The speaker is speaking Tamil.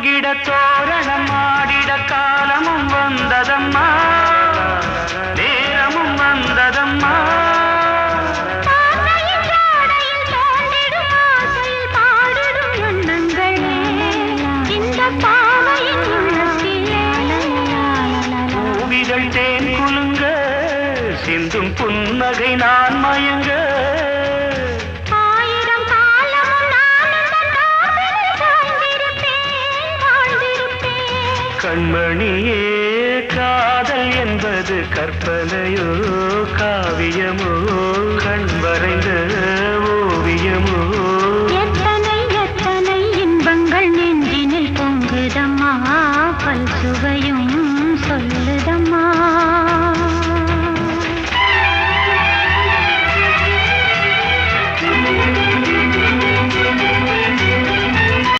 பொங்கிட தோரணம் ஆடிட காலமும் வந்ததம்மா, நேரமும் வந்ததம்மா. பூவிகள் தேன் குலுங்க சிந்தும் புன்னகை நான் மயங்க, கண்மணியே காதல் என்பது கற்பனையோ காவியமோ கண் வரைந்த ஓவியமோ. எத்தனை எத்தனை இன்பங்கள் நெஞ்சினில் பொங்குதம்மா, பல் சுவையும்